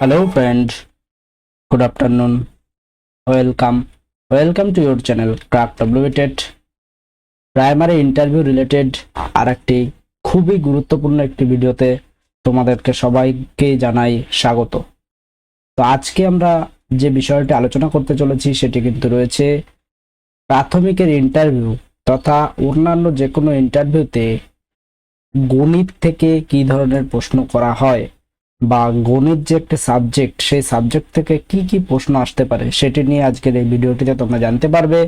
Hello friend, good afternoon. Welcome to your channel Crack WTET primary interview related আরেকটি খুবই গুরুত্বপূর্ণ একটি ভিডিওতে তোমাদেরকে সবাইকে জানাই স্বাগত। তো আজকে আমরা যে বিষয়টি আলোচনা করতে চলেছি সেটি কিন্তু রয়েছে প্রাথমিকের ইন্টারভিউ তথা অন্যান্য যে কোনো ইন্টারভিউতে গণিত থেকে কি ধরনের প্রশ্ন করা হয় বা গণিত যে একটা সাবজেক্ট সেই সাবজেক্ট থেকে কি কি প্রশ্ন আসতে পারে সেটি নিয়ে আজকের এই ভিডিওটিতে তোমরা জানতে পারবে।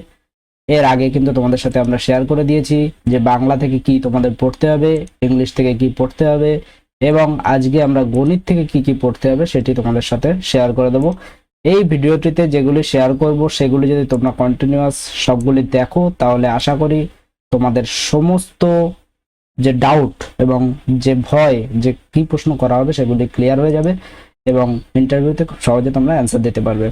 এর আগে কিন্তু তোমাদের সাথে আমরা শেয়ার করে দিয়েছি যে বাংলা থেকে কি তোমাদের পড়তে হবে, ইংলিশ থেকে কি পড়তে হবে এবং আজকে আমরা গণিত থেকে কি কি পড়তে হবে সেটি তোমাদের সাথে শেয়ার করে দেবো। এই ভিডিওটিতে যেগুলি শেয়ার করব সেগুলি যদি তোমরা কন্টিনিউয়াস সবগুলি দেখো তাহলে আশা করি তোমাদের সমস্ত যে ডাউট এবং যে ভয় যে কি প্রশ্ন করা হবে সেগুলি ক্লিয়ার হয়ে যাবে এবং ইন্টারভিউতে খুব সহজে তোমরা অ্যান্সার দিতে পারবে।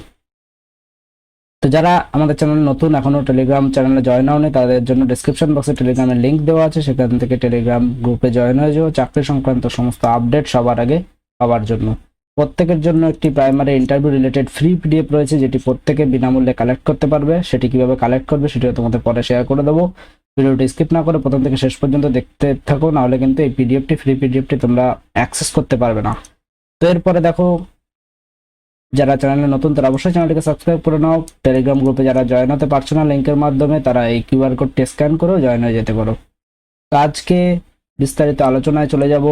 তো যারা আমাদের চ্যানেলে নতুন এখনো টেলিগ্রাম চ্যানেলে জয়েন হওনি তাদের জন্য ডেসক্রিপশন বক্সে টেলিগ্রামের লিংক দেওয়া আছে, সেখান থেকে টেলিগ্রাম গ্রুপে জয়েন হয়ে যাও চাকরি সংক্রান্ত সমস্ত আপডেট সবার আগে পাওয়ার জন্য। প্রত্যেকের জন্য একটি primary interview related free PDF রয়েছে যেটি প্রত্যেকে বিনামূল্যে কালেক্ট করতে পারবে। সেটি কিভাবে কালেক্ট করবে সেটিও তোমাদের পরে শেয়ার করে দেবো। ভিডিওটি স্কিপ না করে প্রথম থেকে শেষ পর্যন্ত দেখতে থাকো, নাহলে কিন্তু এই পিডিএফটি ফ্রি পিডিএফটি তোমরা অ্যাক্সেস করতে পারবে না। তো এরপরে দেখো, যারা চ্যানেলে নতুন তারা অবশ্যই চ্যানেলটিকে সাবস্ক্রাইব করে নাও। টেলিগ্রাম গ্রুপে যারা জয়েন হতে পারছো না লিঙ্কের মাধ্যমে তারা এই কিউআর কোডটি স্ক্যান করেও জয়েন হয়ে যেতে পারো। তো আজকে বিস্তারিত আলোচনায় চলে যাব।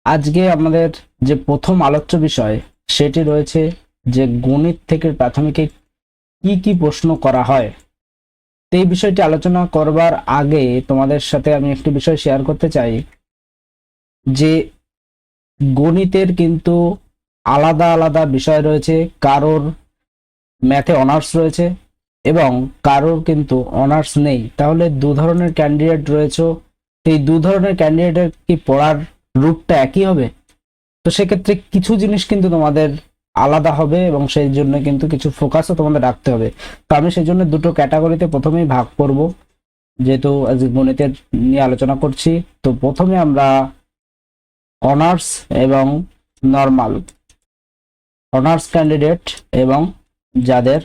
আজকে আমাদের যে প্রথম আলোচ্য বিষয় সেটি রয়েছে যে গণিত থেকে প্রাথমিকে কি কি প্রশ্ন করা হয়। এই বিষয়টি আলোচনা করবার আগে তোমাদের সাথে আমি একটি বিষয় শেয়ার করতে চাই যে গণিতের কিন্তু আলাদা আলাদা বিষয় রয়েছে। কারোর ম্যাথে অনার্স রয়েছে এবং কারোর কিন্তু অনার্স নেই। তাহলে দু ধরনের ক্যান্ডিডেট রয়েছে, এই দু ধরনের ক্যান্ডিডেটের কি পড়ার রূপটা একই হবে? তো সেক্ষেত্রে কিছু জিনিস কিন্তু তোমাদের আলাদা হবে এবং সেই জন্য কিন্তু কিছু ফোকাসও তোমাদের রাখতে হবে। তো আমি সেই জন্য দুটো ক্যাটাগরিতে প্রথমেই ভাগ করব, যেহেতু আজকে গণিতের নিয়ে আলোচনা করছি। তো প্রথমে আমরা অনার্স এবং নর্মাল, অনার্স ক্যান্ডিডেট এবং যাদের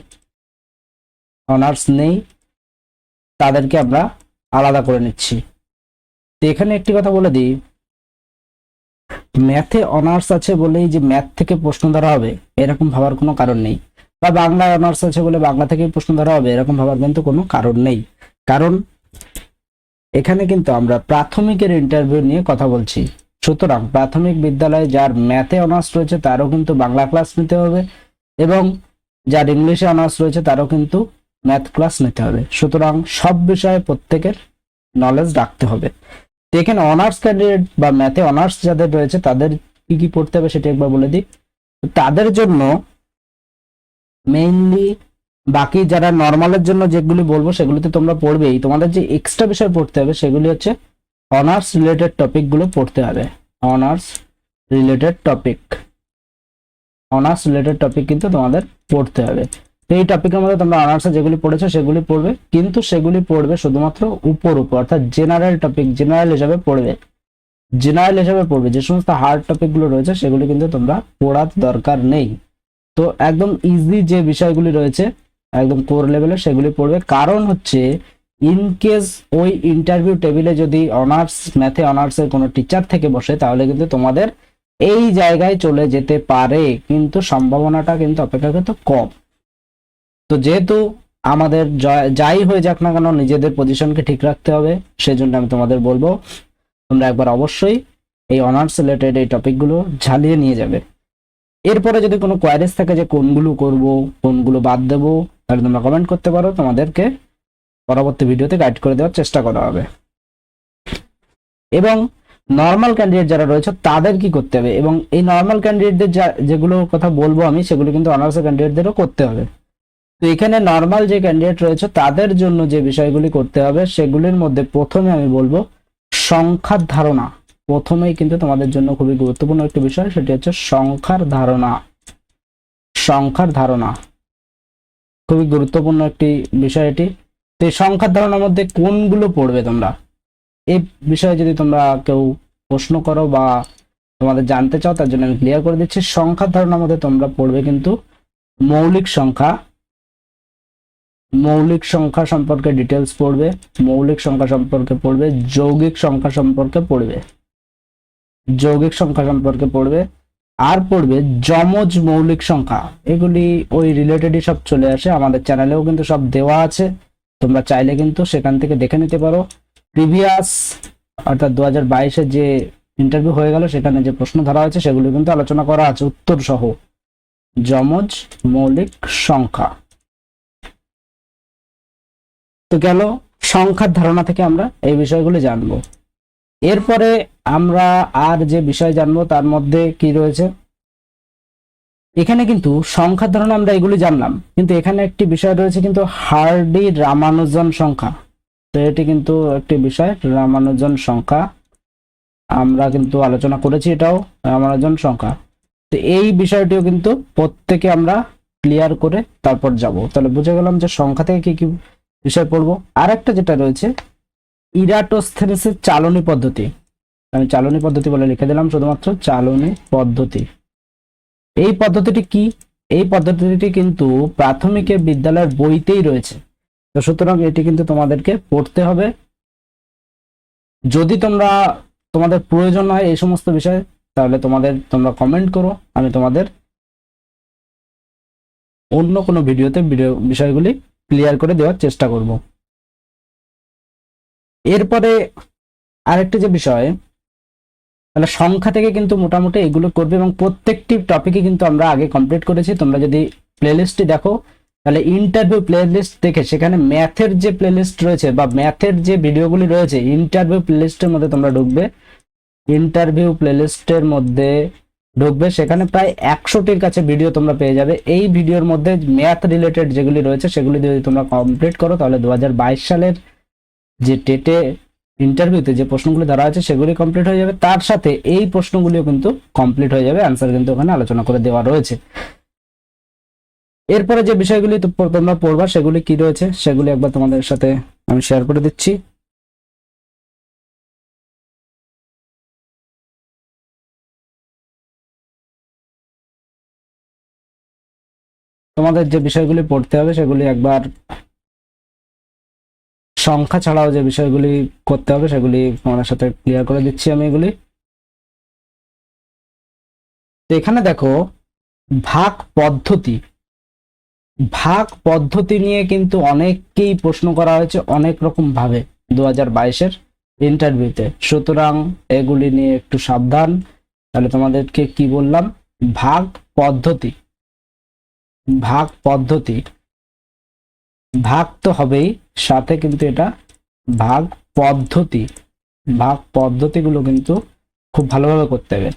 অনার্স নেই তাদেরকে আমরা আলাদা করে নিচ্ছি। তো এখানে একটি কথা বলে দিই, ম্যাথে অনার্স আছে বলেই যে ম্যাথ থেকে প্রশ্ন ধরা হবে এরকম ভাবার কোনো কারণ নেই, বা বাংলায় অনার্স আছে বলে বাংলা থেকেই প্রশ্ন ধরা হবে এরকম ভাবার কিন্তু কোনো কারণ নেই। কারণ এখানে কিন্তু আমরা প্রাথমিকের ইন্টারভিউ নিয়ে কথা বলছি। সুতরাং প্রাথমিক বিদ্যালয়ে যার ম্যাথে অনার্স রয়েছে তারও কিন্তু বাংলা ক্লাস নিতে হবে এবং যার ইংলিশে অনার্স রয়েছে তারও কিন্তু ম্যাথ ক্লাস নিতে হবে। সুতরাং সব বিষয়ে প্রত্যেকের নলেজ রাখতে হবে। তো এখানে অনার্স ক্যান্ডিডেট বা ম্যাথে অনার্স যাদের রয়েছে তাদের কি কি পড়তে হবে সেটা একবার বলে দিই। তাদের জন্য মেইনলি, বাকি যারা নর্মালের জন্য যেগুলি বলবো সেগুলিতে তোমরা পড়বেই, তোমাদের যে এক্সট্রা বিষয় পড়তে হবে সেগুলি হচ্ছে অনার্স রিলেটেড টপিকগুলো পড়তে হবে। Honours related topic, honours related topic কিন্তু তোমাদের পড়তে হবে। তো এই টপিকের মধ্যে তোমরা অনার্সে যেগুলি পড়েছো সেগুলি পড়বে, কিন্তু সেগুলি পড়বে শুধুমাত্র উপর অর্থাৎ জেনারেল টপিক, জেনারেল হিসাবে পড়বে। জেনারেল হিসাবে পড়বে, যে সমস্ত হার্ড টপিকগুলো রয়েছে সেগুলি কিন্তু তোমরা পড়ার দরকার নেই। তো একদম ইজি যে বিষয়গুলি রয়েছে একদম কোর লেভেলের সেগুলি পড়বে। কারণ হচ্ছে ইন কেস ওই ইন্টারভিউ টেবিলে যদি অনার্স ম্যাথে অনার্সের কোনো টিচার থেকে বসে তাহলে কিন্তু তোমাদের এই জায়গায় চলে যেতে পারে, কিন্তু সম্ভাবনাটা কিন্তু অপেক্ষাকৃত কম। তো যেহেতু আমাদের যাই হয়ে যাক না কেন নিজেদের পজিশনকে ঠিক রাখতে হবে, সেজন্য আমি তোমাদের বলবো তোমরা একবার অবশ্যই এই অনার্স রিলেটেড এই টপিকগুলো ঝালিয়ে নিয়ে যাবে। এরপরে যদি কোনো কোয়ারিজ থাকে যে কোনগুলো করব কোনগুলো বাদ দেবো তাহলে তোমরা কমেন্ট করতে পারো, তোমাদেরকে পরবর্তী ভিডিওতে গাইড করে দেওয়ার চেষ্টা করা হবে। এবং নর্মাল ক্যান্ডিডেট যারা রয়েছে তাদের কি করতে হবে, এবং এই নর্মাল ক্যান্ডিডেটদের যেগুলো কথা বলবো আমি সেগুলো কিন্তু অনার্স ক্যান্ডিডেটদেরও করতে হবে। তো এখানে নর্মাল যে ক্যান্ডিডেট রয়েছে তাদের জন্য যে বিষয়গুলি করতে হবে সেগুলির মধ্যে প্রথমে আমি বলবো সংখ্যার ধারণা। প্রথমেই কিন্তু তোমাদের জন্য খুবই গুরুত্বপূর্ণ একটি বিষয়, সেটি হচ্ছে সংখ্যার ধারণা। সংখ্যার ধারণা খুবই গুরুত্বপূর্ণ একটি বিষয় এটি। তো এই সংখ্যার ধারণার মধ্যে কোনগুলো পড়বে তোমরা, এই বিষয়ে যদি তোমরা কেউ প্রশ্ন করো বা তোমাদের জানতে চাও তার জন্য আমি ক্লিয়ার করে দিচ্ছি। সংখ্যার ধারণার মধ্যে তোমরা পড়বে কিন্তু মৌলিক সংখ্যা, মৌলিক সংখ্যা সম্পর্কে ডিটেলস পড়বে, মৌলিক সংখ্যা সম্পর্কে পড়বে, যৌগিক সংখ্যা সম্পর্কে পড়বে, যৌগিক সংখ্যা সম্পর্কে পড়বে, আর পড়বে যমজ মৌলিক সংখ্যা। এগুলি ওই রিলেটেডই সব চলে আসে, আমাদের চ্যানেলেও কিন্তু সব দেওয়া আছে, তোমরা চাইলে কিন্তু সেখান থেকে দেখে নিতে পারো। প্রিভিয়াস অর্থাৎ 2022-এ যে ইন্টারভিউ হয়ে গেল সেখানে যে প্রশ্ন ধরা হয়েছে সেগুলো কিন্তু আলোচনা করা আছে উত্তর সহ। যমজ মৌলিক সংখ্যা তো গেল, সংখ্যার ধারণা থেকে আমরা এই বিষয়গুলি জানবো। এরপরে আমরা আর যে বিষয় জানবো তার মধ্যে কি রয়েছে, এখানে কিন্তু সংখ্যার ধারণা আমরা এগুলি জানলাম, কিন্তু এখানে একটি বিষয় রয়েছে কিন্তু হার্ডি রামানুজন সংখ্যা। তো এটি কিন্তু একটি বিষয়, রামানুজন সংখ্যা আমরা কিন্তু আলোচনা করেছি, এটাও রামানুজন সংখ্যা। তো এই বিষয়টিও কিন্তু প্রত্যেকে আমরা ক্লিয়ার করে তারপর যাব। তাহলে বুঝে গেলাম যে সংখ্যা থেকে কি কি বিষয় পড়বো। আর একটা যেটা রয়েছে ইরাটোস্থেনেসের চালনী পদ্ধতি, আমি চালনী পদ্ধতি বলে লিখে দিলাম শুধুমাত্র, চালনী পদ্ধতি। এই পদ্ধতিটি কি? এই পদ্ধতিটি কিন্তু প্রাথমিকের বিদ্যালয়ের বইতেই রয়েছে, তো সুতরাং এটি কিন্তু তোমাদেরকে পড়তে হবে। যদি তোমাদের প্রয়োজন হয় এই সমস্ত বিষয়, তাহলে তোমরা কমেন্ট করো, আমি তোমাদের অন্য কোনো ভিডিওতে বিষয়গুলি ক্লিয়ার করে দেওয়ার চেষ্টা করব। এরপরে আরেকটি যে বিষয়, তাহলে সংখ্যা থেকে কিন্তু মোটামুটি এগুলো করবে, এবং প্রত্যেকটি টপিকে কিন্তু আমরা আগে কমপ্লিট করেছি। তোমরা যদি প্লেলিস্টটি দেখো তাহলে ইন্টারভিউ প্লেলিস্ট দেখে সেখানে ম্যাথের যে প্লেলিস্ট রয়েছে বা ম্যাথের যে ভিডিওগুলি রয়েছে ইন্টারভিউ প্লেলিস্টের মধ্যে তোমরা ঢুকবে, ইন্টারভিউ প্লেলিস্টের মধ্যে ঢুকবে, সেখানে প্রায় 100টির কাছে ভিডিও তোমরা পেয়ে যাবে। এই ভিডিওর মধ্যে ম্যাথ রিলেটেড যেগুলি রয়েছে সেগুলি যদি তোমরা কমপ্লিট করো তাহলে 2022 সালের যে টেটে ইন্টারভিউতে যে প্রশ্নগুলি ধরা আছে সেগুলি কমপ্লিট হয়ে যাবে, তার সাথে এই প্রশ্নগুলিও কিন্তু কমপ্লিট হয়ে যাবে, অ্যান্সার কিন্তু ওখানে আলোচনা করে দেওয়া রয়েছে। এরপরে যে বিষয়গুলি তোমরা পড়বা সেগুলি কি রয়েছে সেগুলি একবার তোমাদের সাথে আমি শেয়ার করে দিচ্ছি। তোমাদের যে বিষয়গুলি পড়তে হবে সেগুলি একবার, সংখ্যা ছাড়াও যে বিষয়গুলি করতে হবে সেগুলি তোমাদের সাথে ক্লিয়ার করে দিচ্ছি আমি এগুলি। তো এখানে দেখো ভাগ পদ্ধতি, ভাগ পদ্ধতি নিয়ে কিন্তু অনেককেই প্রশ্ন করা হয়েছে অনেক রকম ভাবে 2022-এর ইন্টারভিউতে, সুতরাং এগুলি নিয়ে একটু সাবধান। তাহলে তোমাদেরকে কি বললাম, ভাগ পদ্ধতি, ভাগ পদ্ধতি, ভাগ তো হবেই, সাথে কিন্তু এটা ভাগ পদ্ধতি, ভাগ পদ্ধতিগুলো কিন্তু খুব ভালোভাবে করতে হবে।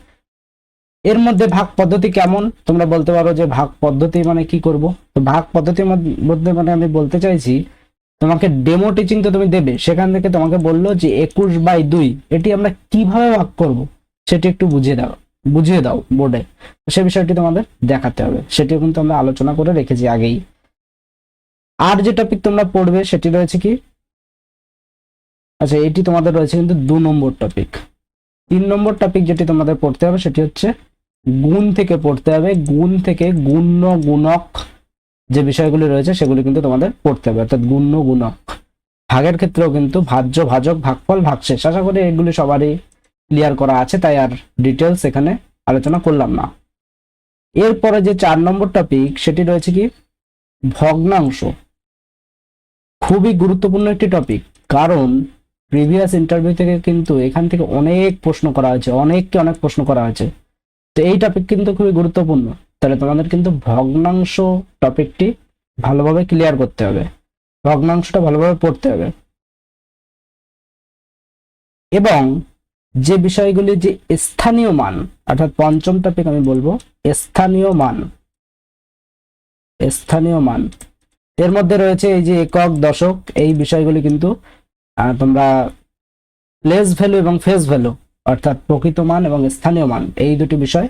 এর মধ্যে ভাগ পদ্ধতি কেমন তোমরা বলতে পারো যে ভাগ পদ্ধতি মানে কি করব, তো ভাগ পদ্ধতির মধ্যে মানে আমি বলতে চাইছি তোমাকে ডেমো টিচিং তো তুমি দেবে, সেখান থেকে তোমাকে বললো যে 21/2 এটি আমরা কিভাবে ভাগ করব সেটি একটু বুঝিয়ে দাও বোর্ডে, সে বিষয়টি তোমাদের দেখাতে হবে, সেটিও কিন্তু আমরা আলোচনা করে রেখেছি আগেই। আর যে টপিক তোমরা পড়বে সেটি রয়েছে কি, আচ্ছা এটি তোমাদের রয়েছে কিন্তু 2 নম্বর টপিক। 3 নম্বর টপিক যেটি তোমাদের পড়তে হবে সেটি হচ্ছে গুণ থেকে পড়তে হবে, গুণ থেকে গুণ্য গুণক যে বিষয়গুলি রয়েছে সেগুলি কিন্তু তোমাদের পড়তে হবে, অর্থাৎ গুণ্য গুণক। ভাগের ক্ষেত্রেও কিন্তু ভাজ্য ভাজক ভাগফল ভাগশেষ, আশা করি এগুলি সবারই ক্লিয়ার করা আছে, তাই আর ডিটেলস এখানে আলোচনা করলাম না। এরপরে যে 4 নম্বর টপিক সেটি রয়েছে কি ভগ্নাংশ, খুবই গুরুত্বপূর্ণ একটি টপিক, কারণ প্রিভিয়াস ইন্টারভিউ থেকে কিন্তু এখান থেকে অনেক প্রশ্ন করা হয়েছে, অনেক প্রশ্ন করা হয়েছে, তো এই টপিক কিন্তু খুবই গুরুত্বপূর্ণ। তাহলে তোমাদের কিন্তু ভগ্নাংশ টপিকটি ভালোভাবে ক্লিয়ার করতে হবে, ভগ্নাংশটা ভালোভাবে পড়তে হবে। এবং যে বিষয়গুলি যে স্থানীয় মান, অর্থাৎ 5ম টপিক আমি বলবো স্থানীয় মান, স্থানীয় মান এর মধ্যে রয়েছে এই যে একক দশক, এই বিষয়গুলি কিন্তু তোমরা প্লেস ভ্যালু এবং ফেস ভ্যালু অর্থাৎ প্রকৃত মান এবং স্থানীয় মান এই দুটি বিষয়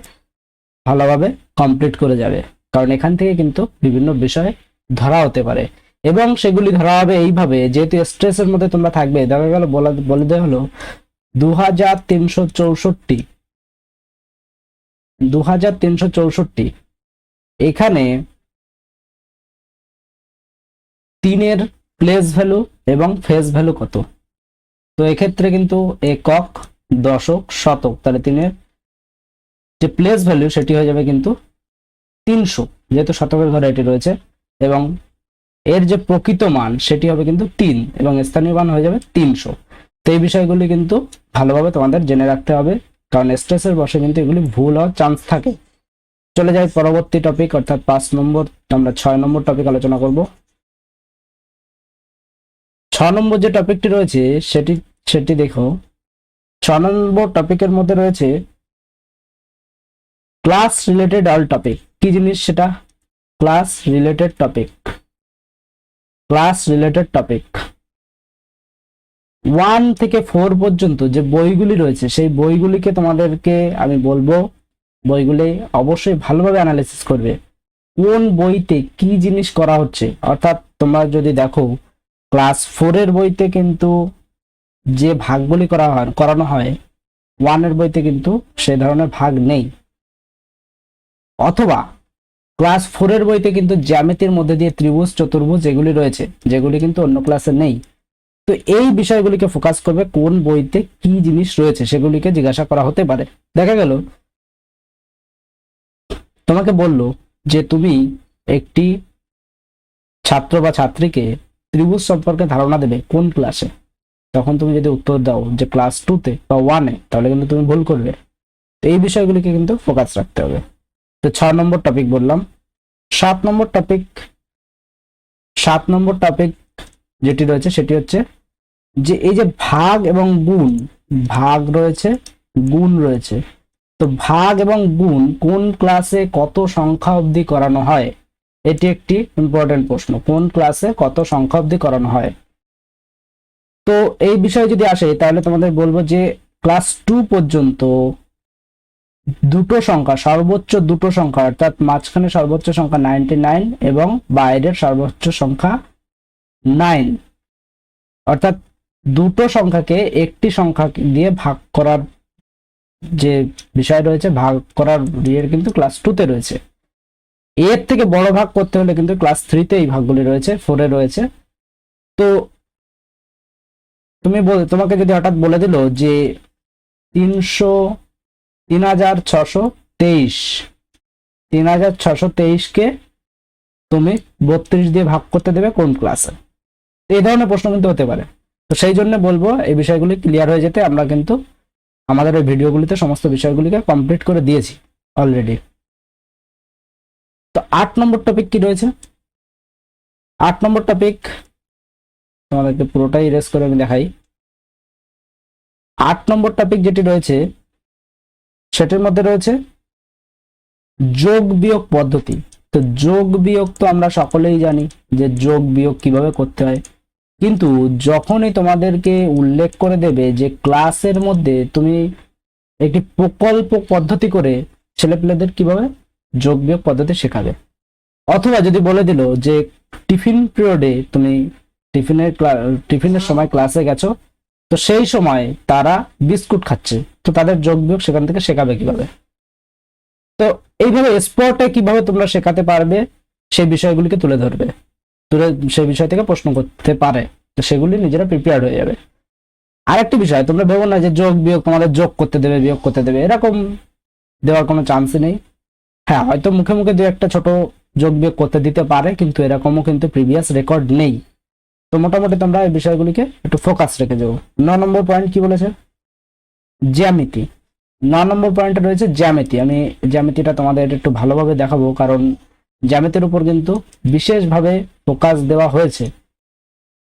ভালোভাবে কমপ্লিট করে যাবে, কারণ এখান থেকে কিন্তু বিভিন্ন বিষয় ধরা হতে পারে, এবং সেগুলি ধরা হবে এইভাবে, যেহেতু স্ট্রেসের মধ্যে তোমরা থাকবে, দেখা গেল বলে দেওয়া হলো 2364 2364। এখানে 3-এর প্লেস ভ্যালু এবং ফেস ভ্যালু কত? তো এক্ষেত্রে কিন্তু একক, দশক, শতক, তাহলে 3-এর যে প্লেস ভ্যালু সেটি হয়ে যাবে কিন্তু 300, যেহেতু শতকের ঘরে এটি রয়েছে, এবং এর যে প্রকৃত মান সেটি হবে কিন্তু 3 এবং স্থানীয় মান হয়ে যাবে 300। তো এই বিষয়গুলি কিন্তু ভালোভাবে তোমাদের জেনে রাখতে হবে, কারণ স্ট্রেসের বসে কিন্তু এগুলি ভুল হওয়ার চান্স থাকে। চলে যাই পরবর্তী টপিক, অর্থাৎ 5 নম্বর, আমরা 6 নম্বর টপিক আলোচনা করব। 6 নম্বর যে টপিকটি রয়েছে সেটি দেখো। 6 নম্বর টপিকের মধ্যে রয়েছে ক্লাস রিলেটেড অল টপিক। কি জিনিস সেটা? Class related topic. Class related topic 1 থেকে 4 পর্যন্ত যে বইগুলি রয়েছে সেই বইগুলিকে তোমাদেরকে আমি বলবো বইগুলি অবশ্যই ভালোভাবে অ্যানালাইসিস করবে, কোন বইতে কি জিনিস করা হচ্ছে। অর্থাৎ তোমরা যদি দেখো ক্লাস 4-এর বইতে কিন্তু যে ভাগগুলি করানো হয় 1-এর বইতে কিন্তু সে ধরনের ভাগ নেই, অথবা ক্লাস 4-এর বইতে কিন্তু জ্যামিতির মধ্যে দিয়ে ত্রিভুজ, চতুর্ভুজ এগুলি রয়েছে, যেগুলি কিন্তু অন্য ক্লাসে নেই। তো এই বিষয়গুলিকে ফোকাস করবে, কোন বইতে কি জিনিস রয়েছে সেগুলিকে জিজ্ঞাসা করা হতে পারে। দেখা গেল তোমাকে বললো যে তুমি একটি ছাত্র বা ছাত্রীকে ত্রিভুজ সম্পর্কে ধারণা দেবে কোন ক্লাসে, তখন তুমি যদি উত্তর দাও যে ক্লাস 2-তে বা 1-এ, তাহলে কিন্তু তুমি ভুল করবে। তো এই বিষয়গুলিকে কিন্তু ফোকাস রাখতে হবে। তো 6 নম্বর টপিক বললাম। 7 নম্বর টপিক, 7 নম্বর টপিক যেটি রয়েছে সেটি হচ্ছে যে এই যে ভাগ এবং গুণ, ভাগ রয়েছে, গুণ রয়েছে, তো ভাগ এবং গুণ কোন ক্লাসে কত সংখ্যা অবধি করানো হয়, এটি একটি ইম্পর্টেন্ট প্রশ্ন। কোন ক্লাসে কত সংখ্যা অবধি করানো হয়? তো এই বিষয়ে যদি আসে তাহলে তোমাদের বলবো যে ক্লাস 2 পর্যন্ত দুটো সংখ্যা, সর্বোচ্চ দুটো সংখ্যা, অর্থাৎ মাঝখানে সর্বোচ্চ সংখ্যা 99 এবং বাইরের সর্বোচ্চ সংখ্যা 9, অর্থাৎ দুটো সংখ্যাকে একটি সংখ্যা দিয়ে ভাগ করার যে বিষয় রয়েছে, ভাগ করার ইয়ে কিন্তু ক্লাস 2-তে রয়েছে। এর থেকে বড় ভাগ করতে হলে কিন্তু ক্লাস 3-তে এই ভাগগুলি রয়েছে, 4-এ রয়েছে। তো তোমাকে যদি হঠাৎ বলে দিল যে 3623কে তুমি 32 দিয়ে ভাগ করতে দেবে কোন ক্লাসে, এই ধরনের প্রশ্ন কিন্তু হতে পারে। তো সেই জন্য বলবো এই বিষয়গুলি ক্লিয়ার হয়ে যেতে, আমরা কিন্তু আমাদের এই ভিডিওগুলিতে সমস্ত বিষয়গুলিকে কমপ্লিট করে দিয়েছি অলরেডি। তো 8 নম্বর টপিক কি রয়েছে? 8 নম্বর টপিক তোমাদেরকে পুরোটাই ইরেজ করে আমি দেখাই। 8 নম্বর টপিক যেটি রয়েছে সেটির মধ্যে রয়েছে যোগ বিয়োগ পদ্ধতি। তো যোগ বিয়োগ তো আমরা সকলেই জানি যে যোগ বিয়োগ কিভাবে করতে হয়, কিন্তু যখনই তোমাদেরকে উল্লেখ করে দেবে যে ক্লাসের মধ্যে তুমি একটি প্রকল্প পদ্ধতি করে ছেলেপেলেদের কিভাবে যোগ বিয়োগ পদ্ধতি শেখাবে, অথবা যদি বলে দিল যে টিফিন পিরিয়ডে তুমি টিফিনের সময় ক্লাসে গেছো, তো সেই সময় তারা বিস্কুট খাচ্ছে, তো তাদের যোগ বিয়োগ সেখান থেকে শেখাবে কিভাবে। তো এইভাবে স্পটে কিভাবে তোমরা শেখাতে পারবে সেই বিষয়গুলিকে তুলে ধরবে, সেই বিষয় থেকে প্রশ্ন করতে পারে, তো সেগুলি নিজেরা প্রিপেয়ার হয়ে যাবে। আরেকটি বিষয়, তোমরা ভেবো না যে যোগ বিয়োগ তোমাদের যোগ করতে দেবে, বিয়োগ করতে দেবে, এরকম দেওয়ার কোনো চান্সই নেই। হ্যাঁ, হয়তো মুখে মুখে দু একটা ছোট যোগ বিয়োগ করতে দিতে পারে, কিন্তু এরকমও কিন্তু প্রিভিয়াস রেকর্ড নেই। তো মোটামুটি তোমরা এই বিষয়গুলিকে একটু ফোকাস রেখে যাও। 9 নম্বর পয়েন্ট কি বলেছে? জ্যামিতি। 9 নম্বর পয়েন্টে রয়েছে জ্যামিতি। আমি জ্যামিতিটা তোমাদের একটু ভালোভাবে দেখাবো, কারণ জ্যামিতির উপর কিন্তু বিশেষভাবে ফোকাস দেওয়া হয়েছে।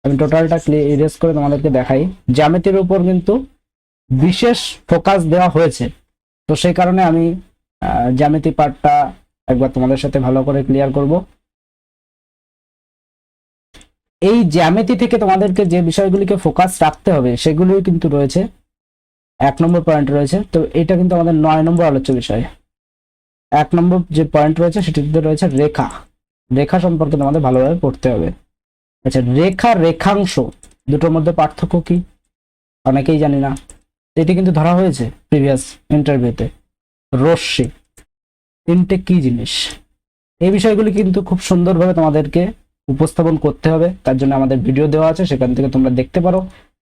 আমি টোটালটা ইরেজ করে তোমাদেরকে দেখাই। জ্যামিতির উপর কিন্তু বিশেষ ফোকাস দেওয়া হয়েছে, তো সেই কারণে আমি জ্যামিতি পার্টটা একবার তোমাদের সাথে ভালো করে ক্লিয়ার করব। এই জ্যামিতি থেকে তোমাদেরকে যে বিষয়গুলিকে ফোকাস রাখতে হবে সেগুলি কিন্তু রয়েছে 1 নম্বর পয়েন্ট রয়েছে। তো এটা কিন্তু আমাদের 9 নম্বর আলোচ্য বিষয়। 1 নম্বর যে পয়েন্ট রয়েছে সেটিতে রয়েছে রেখা। রেখা সম্পর্কে তোমাদের ভালোভাবে পড়তে হবে। আচ্ছা, রেখা রেখাংশ দুটোর মধ্যে পার্থক্য কি অনেকেই জানি না, এটি কিন্তু ধরা হয়েছে প্রিভিয়াস ইন্টারভিউতে। রশ্মি, তিনটে কি জিনিস, এই বিষয়গুলি কিন্তু খুব সুন্দরভাবে তোমাদেরকে উপস্থাপন করতে হবে। তার জন্য আমাদের ভিডিও দেওয়া আছে, সেখান থেকে তোমরা দেখতে পারো।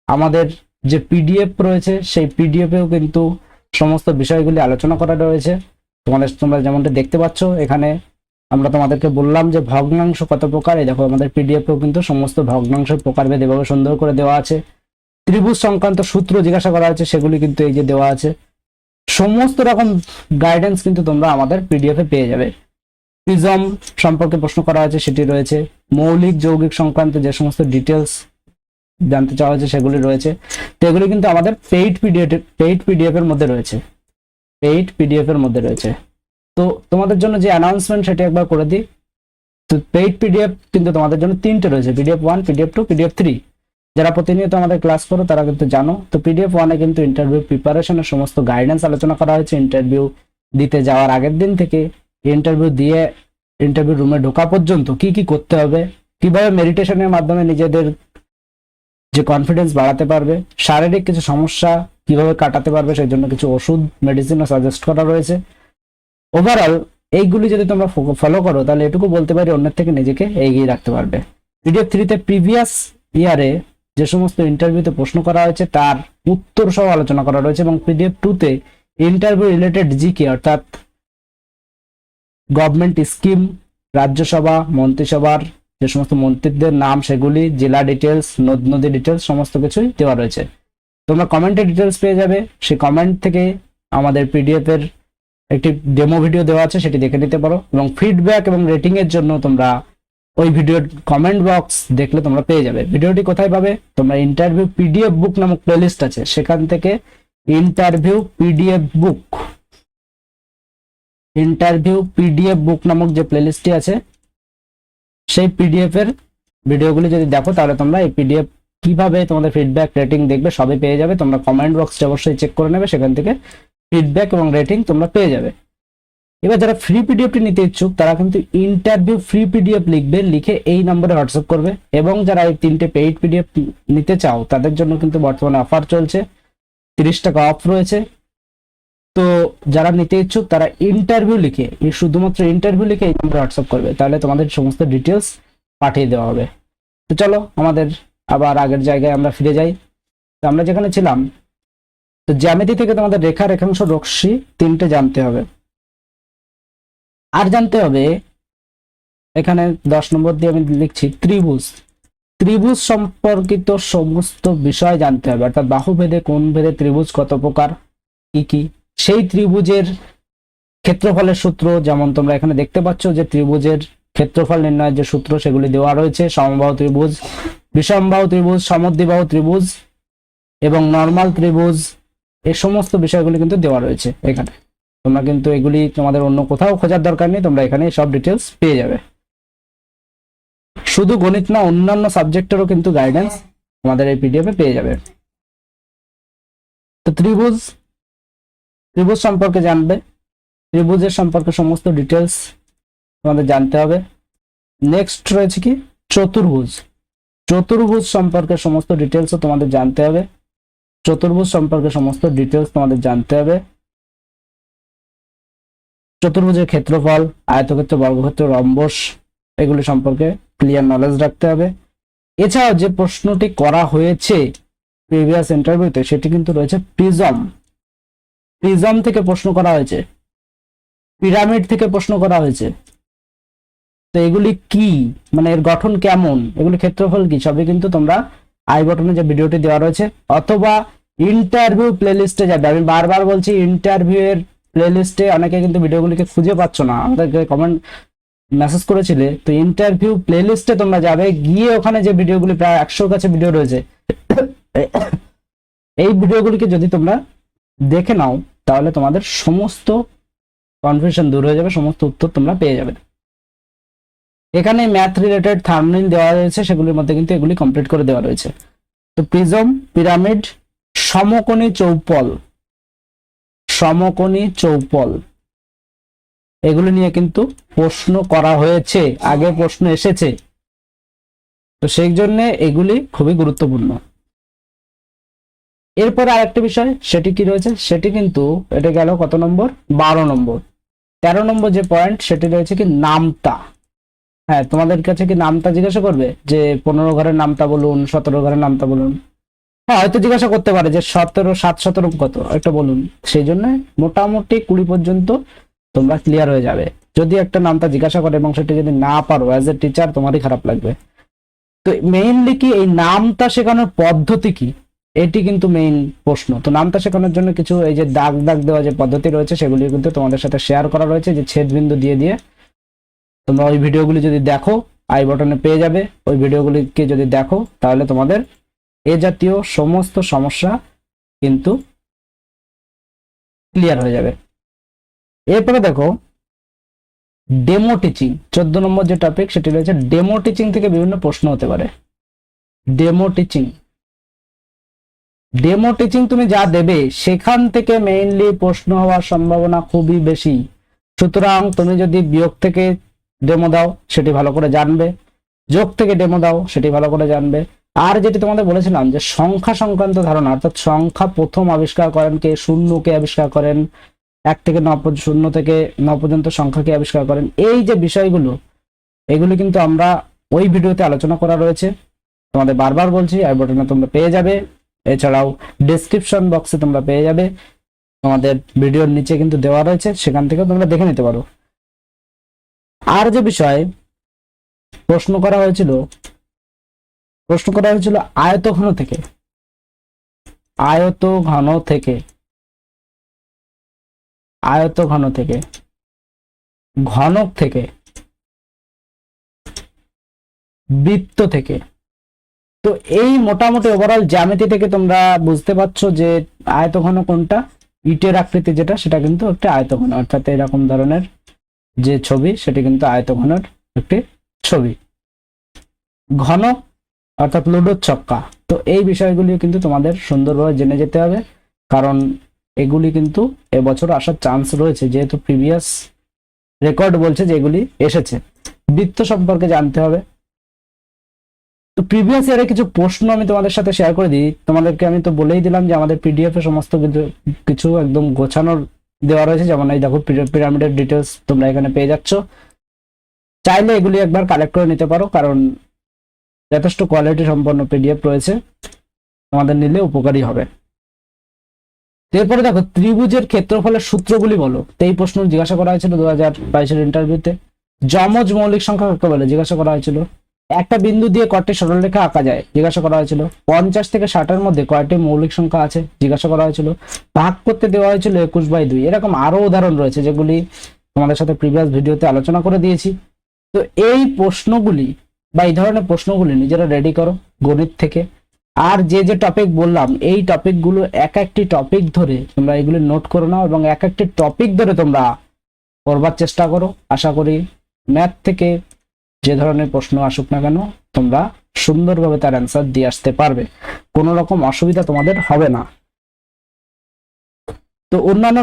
আমাদের যে পিডিএফ রয়েছে সেই পিডিএফেও কিন্তু সমস্ত বিষয়গুলি আলোচনা করা রয়েছে। তোমরা যেমনটা দেখতে পাচ্ছ এখানে আমরা তোমাদেরকে বললাম যে ভগ্নাংশ কত প্রকার, এই দেখো আমাদের পিডিএফেও কিন্তু সমস্ত ভগ্নাংশের প্রকারভেদ এভাবে সুন্দর করে দেওয়া আছে। ত্রিভুজ সংক্রান্ত সূত্র জিজ্ঞাসা করা আছে, সেগুলি কিন্তু এই যে দেওয়া আছে। সমস্ত রকম গাইডেন্স কিন্তু তোমরা আমাদের পিডিএফে পেয়ে যাবে। প্রিজম সম্পর্কে প্রশ্ন করা হয়েছে, সেটি রয়েছে। মৌলিক যৌগিক সংক্রান্ত যে সমস্ত ডিটেলস জানতে চাওয়া হয়েছে সেগুলি রয়েছে। তো এগুলি কিন্তু আমাদের পেইড পিডিএফ এর মধ্যে রয়েছে, তো তোমাদের জন্য যে অ্যানাউন্সমেন্ট সেটি একবার করে দিই। তো পেইড পিডিএফ কিন্তু তোমাদের জন্য তিনটে রয়েছে, পিডিএফ 1, পিডিএফ 2, পিডিএফ 3। যারা প্রতিনিয়ত আমাদের ক্লাস করো তারা কিন্তু জানো। তো পিডিএফ 1-এ কিন্তু ইন্টারভিউ প্রিপারেশনের সমস্ত গাইডেন্স আলোচনা করা হয়েছে। ইন্টারভিউ দিতে যাওয়ার আগের দিন থেকে ইন্টারভিউ দিয়ে ইন্টারভিউ রুমে ঢোকা পর্যন্ত কি কি করতে হবে, কিভাবে মেডিটেশনের মাধ্যমে নিজেদের যে কনফিডেন্স বাড়াতে পারবে, শারীরিক কিছু সমস্যা কিভাবে কাটাতে পারবে, সেই জন্য কিছু ওষুধ মেডিসিনও সাজেস্ট করা রয়েছে। ওভারঅল এইগুলি যদি তোমরা ফলো করো তাহলে এটুকু বলতে পারি অন্যের থেকে নিজেকে এগিয়ে রাখতে পারবে। পিডিএফ 3-তে প্রিভিয়াস ইয়ারে যে সমস্ত ইন্টারভিউতে প্রশ্ন করা হয়েছে তার উত্তর সহ আলোচনা করা রয়েছে, এবং পিডিএফ 2-তে ইন্টারভিউ রিলেটেড জিকে অর্থাৎ গভর্নমেন্ট স্কিম, রাজ্যসভা, মন্ত্রিসভার যে সমস্ত মন্ত্রীদের নাম সেগুলি, জেলা ডিটেলস, নদী ডিটেলস সমস্ত কিছুই দেওয়া রয়েছে। তোমরা কমেন্টে ডিটেলস পেয়ে যাবে, সেই কমেন্ট থেকে আমাদের পিডিএফ এর একটি ডেমো ভিডিও দেওয়া আছে, সেটি দেখে নিতে পারো। এবং ফিডব্যাক এবং রেটিং এর জন্য তোমরা ওই ভিডিওর কমেন্ট বক্স দেখলে তোমরা পেয়ে যাবে। ভিডিওটি কোথায় পাবে? তোমরা ইন্টারভিউ পিডিএফ বুক নামক প্লেলিস্ট আছে, সেখান থেকে ইন্টারভিউ পিডিএফ বুক নামক যে প্লেলিস্টটি আছে সেই পিডিএফ এর ভিডিওগুলি যদি দেখো তাহলে তোমরা এই পিডিএফ কিভাবে তোমাদের ফিডব্যাক রেটিং দেখবে সবই পেয়ে যাবে। তোমরা কমেন্ট বক্সটা অবশ্যই চেক করে নেবে, সেখান থেকে ফিডব্যাক এবং রেটিং তোমরা পেয়ে যাবে। এবার যারা ফ্রি পিডিএফটি নিতে ইচ্ছুক তারা কিন্তু ইন্টারভিউ ফ্রি পিডিএফ লিখবে, লিখে এই নম্বরে হোয়াটসঅ্যাপ করবে। এবং যারা এই 3টে পেইড পিডিএফ নিতে চাও তাদের জন্য কিন্তু বর্তমানে অফার চলছে, 30 টাকা অফ রয়েছে। তো যারা নিতে ইচ্ছুক তারা ইন্টারভিউ লিখে, শুধুমাত্র ইন্টারভিউ লিখে এই নম্বরে হোয়াটসঅ্যাপ করবে, তাহলে তোমাদের সমস্ত ডিটেলস পাঠিয়ে দেওয়া হবে। তো চলো আমাদের আবার আগের জায়গায় আমরা ফিরে যাই। তো আমরা যেখানে ছিলাম, তো জ্যামিতি থেকে তোমাদের রেখা, রেখাংশ, রশ্মি 3টে জানতে হবে। আর জানতে হবে এখানে 10 নম্বর দিয়ে আমি লিখছি ত্রিভুজ সম্পর্কিত সমস্ত বিষয় জানতে হবে, অর্থাৎ বাহুভেদে, কোণ ভেদে ত্রিভুজ কত প্রকার, কি সেই ত্রিভুজের ক্ষেত্রফলের সূত্র, যেমন তোমরা এখানে দেখতে পাচ্ছ যে ত্রিভুজের ক্ষেত্রফল নির্ণয়ের যে সূত্র সেগুলি দেওয়া রয়েছে। সমবাহু ত্রিভুজ, বিষমবাহু ত্রিভুজ, সমদ্বিবাহু ত্রিভুজ এবং নরমাল ত্রিভুজ, এই সমস্ত বিষয়গুলি কিন্তু দেওয়া রয়েছে এখানে। তোমরা কিন্তু এগুলি তোমাদের অন্য কোথাও খোঁজার দরকার নেই, তোমরা এখানে সব ডিটেলস পেয়ে যাবে। শুধু গণিত না, অন্যান্য সাবজেক্টেরও কিন্তু গাইডেন্স আমাদের এই পিডিএফে পেয়ে যাবে। তো ত্রিভুজ সম্পর্কে জানবে, ত্রিভুজের সম্পর্কে সমস্ত ডিটেলস তোমাদের জানতে হবে। নেক্সট রয়েছে কি চতুর্ভুজ সম্পর্কে সমস্ত ডিটেলসও তোমাদের জানতে হবে। চতুর্ভুজের ক্ষেত্রফল, আয়তক্ষেত্র, বর্গক্ষেত্র, রম্বস এগুলি সম্পর্কে ক্লিয়ার নলেজ রাখতে হবে। এছাড়াও যে প্রশ্নটি করা হয়েছে প্রিভিয়াস ইন্টারভিউতে সেটি কিন্তু রয়েছে প্রিজম থেকে প্রশ্ন করা হয়েছে, পিরামিড থেকে প্রশ্ন করা হয়েছে। তো এগুলি কি, মানে এর গঠন কেমন, এগুলি ক্ষেত্রফল কি, সবই কিন্তু তোমরা আই বটনে যে ভিডিওটি দেওয়া রয়েছে অথবা ইন্টারভিউ প্লেলিস্টে যাবে। আমি বারবার বলছি ইন্টারভিউ এর প্লেলিস্টে অনেকে কিন্তু ভিডিওগুলিকে খুঁজে পাচ্ছ না, আমাদেরকে কমেন্ট মেসেজ করেছিলে। তো ইন্টারভিউ প্লেলিস্টে তোমরা যাবে, গিয়ে ওখানে যে ভিডিওগুলি প্রায় 100 কাছে ভিডিও রয়েছে এই ভিডিওগুলিকে যদি তোমরা দেখে নাও তাহলে তোমাদের সমস্ত কনফিউশন দূর হয়ে যাবে, সমস্ত উত্তর তোমরা পেয়ে যাবে। এখানে ম্যাথ রিলেটেড থাম্বনেইল দেওয়া রয়েছে, সেগুলির মধ্যে কিন্তু এগুলি কমপ্লিট করে দেওয়া রয়েছে। তো প্রিজম, পিরামিড, সমকোণী চৌপল এগুলো নিয়ে কিন্তু প্রশ্ন করা হয়েছে, আগে প্রশ্ন এসেছে, তো সেই জন্য এগুলি খুবই গুরুত্বপূর্ণ। এরপরে আরেকটা বিষয় সেটি কি রয়েছে, সেটি কিন্তু এটা গেল কত নম্বর, 12 নম্বর। 13 নম্বর যে পয়েন্ট সেটি রয়েছে কি নামতা। হ্যাঁ, তোমাদের কাছে কি নামতা জিজ্ঞাসা করবে যে 15 ঘরের নামতা বলুন, 17 ঘরের নামতা বলুন। হ্যাঁ, হয়তো জিজ্ঞাসা করতে পারে যে 7 কত একটা বলুন। সেই জন্য মোটামুটি 20 পর্যন্ত তোমরা ক্লিয়ার হয়ে যাবে। যদি একটা নামতা জিজ্ঞাসা করে এবং সেটা যদি না পারো, অ্যাজ এ টিচার তোমারই খারাপ লাগবে। তো মেইনলি কি এই নামতা শেখানোর পদ্ধতি কি, এটি কিন্তু মেইন প্রশ্ন। তো নামতা শেখানোর জন্য কিছু এই যে দাগ দাগ দেওয়া যে পদ্ধতি রয়েছে সেগুলি কিন্তু তোমাদের সাথে শেয়ার করা রয়েছে, যে ছেদবিন্দু দিয়ে দিয়ে। তোমরা ওই ভিডিওগুলি যদি দেখো, আই বাটনে পেয়ে যাবে। ওই ভিডিওগুলিকে যদি দেখো তাহলে তোমাদের এ জাতীয় সমস্ত সমস্যা কিন্তু ক্লিয়ার হয়ে যাবে। এরপরে দেখো ডেমো টিচিং, 14 নম্বর যে টপিক সেটি রয়েছে ডেমো টিচিং থেকে বিভিন্ন প্রশ্ন হতে পারে। ডেমো টিচিং, ডেমো টিচিং তুমি যা দেবে সেখান থেকে মেইনলি প্রশ্ন হওয়ার সম্ভাবনা খুবই বেশি। সুতরাং তুমি যদি বিয়োগ থেকে ডেমো দাও সেটি ভালো করে জানবে, যোগ থেকে ডেমো দাও সেটি ভালো করে জানবে। আর যেটি তোমাদের বলেছিলাম যে সংখ্যা সংক্রান্ত ধারণা, অর্থাৎ সংখ্যা প্রথম আবিষ্কার করেন কে, শূন্যকে আবিষ্কার করেন, 1 থেকে 9, 0 থেকে 9 পর্যন্ত সংখ্যাকে আবিষ্কার করেন, এই যে বিষয়গুলো এগুলো কিন্তু আমরা ওই ভিডিওতে আলোচনা করা রয়েছে। তোমাদের বারবার বলছি আই বাটনে তোমরা পেয়ে যাবে, এছাড়াও ডেসক্রিপশন বক্সে তোমরা পেয়ে যাবে, তোমাদের ভিডিওর নিচে কিন্তু দেওয়া রয়েছে, সেখান থেকে তোমরা দেখে নিতে পারো। আর যে বিষয় প্রশ্ন করা হয়েছিল আয়তঘন থেকে, আয়তঘন থেকে, আয়তঘন থেকে, ঘনক থেকে, বৃত্ত থেকে। তো এই মোটামুটি ওভারঅল জ্যামিতি থেকে তোমরা বুঝতে পারছো যে আয়তঘন কোনটা। ইটের আকৃতি যেটা সেটা কিন্তু একটা আয়তঘন, অর্থাৎ এরকম ধরনের যে ছবি সেটি কিন্তু আয়তঘনের একটি ছবি। ঘনক অর্থাৎ লুডোর ছক্কা। তো এই বিষয়গুলি কিন্তু তোমাদের সুন্দরভাবে জেনে যেতে হবে, কারণ এগুলি কিন্তু এবছর আসার চান্স রয়েছে, যেহেতু প্রিভিয়াস রেকর্ড বলছে যে এগুলি এসেছে। বৃত্ত সম্পর্কে জানতে হবে। তো প্রিভিয়াস ইয়ারে কিছু প্রশ্ন আমি তোমাদের সাথে শেয়ার করে দিই। তোমাদেরকে আমি তো বলেই দিলাম যে আমাদের পিডিএফ এ সমস্ত কিছু একদম গোছানোর দেওয়া রয়েছে। যেমন এই দেখো পিরামিডের ডিটেলস তোমরা এখানে পেয়ে যাচ্ছ। চাইলে এগুলি একবার কালেক্ট করে নিতে পারো, কারণ যথেষ্ট কোয়ালিটি সম্পন্ন পিডিএফ রয়েছে, তোমাদের নিলে উপকারী হবে। এরপরে দেখো ত্রিভুজের ক্ষেত্রফলের সূত্রগুলি বলো। তো এই প্রশ্ন জিজ্ঞাসা করা হয়েছিল 2022-এর ইন্টারভিউতে। যমজ মৌলিক সংখ্যা কাকে বলে জিজ্ঞাসা করা হয়েছিল। একটা বিন্দু দিয়ে কয়টি সরলরেখা আঁকা যায় জিজ্ঞাসা করা হয়েছিল। 50 থেকে 60-এর মধ্যে কয়টি মৌলিক সংখ্যা আছে জিজ্ঞাসা করা হয়েছিল। ভাগ করতে দেওয়া হয়েছিল 21/2। এরকম আরো উদাহরণ রয়েছে যেগুলি তোমাদের সাথে প্রিভিয়াস ভিডিওতে আলোচনা করে দিয়েছি। তো এই প্রশ্নগুলি বা এই ধরনের প্রশ্নগুলি নিজেরা রেডি করো গণিত থেকে। আর যে যে টপিক বললাম এই টপিকগুলো এক একটি টপিক ধরে তোমরা এগুলি নোট করে নাও, এবং এক একটি টপিক ধরে তোমরা করবার চেষ্টা করো। আশা করি ম্যাথ থেকে যে ধরনের প্রশ্ন আসুক না কেন তোমরা সুন্দরভাবে তার অ্যান্সার দিয়ে আসতে পারবে, কোনো রকম অসুবিধা তোমাদের হবে না। তো অন্যান্য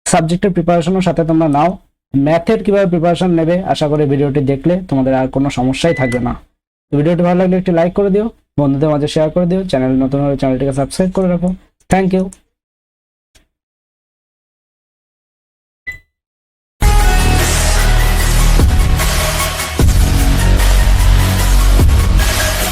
সাবজেক্টের প্রিপারেশনের সাথে তোমরা নাও। ম্যাথের কিভাবে প্রিপারেশন নেবে আশা করি ভিডিওটি দেখলে তোমাদের আর কোনো সমস্যাই থাকবে না। ভিডিওটি ভালো লাগলে একটি লাইক করে দিও, বন্ধুদের মাঝে শেয়ার করে দিও, চ্যানেল নতুন হলে চ্যানেলটিকে সাবস্ক্রাইব করে রাখো। Thank you.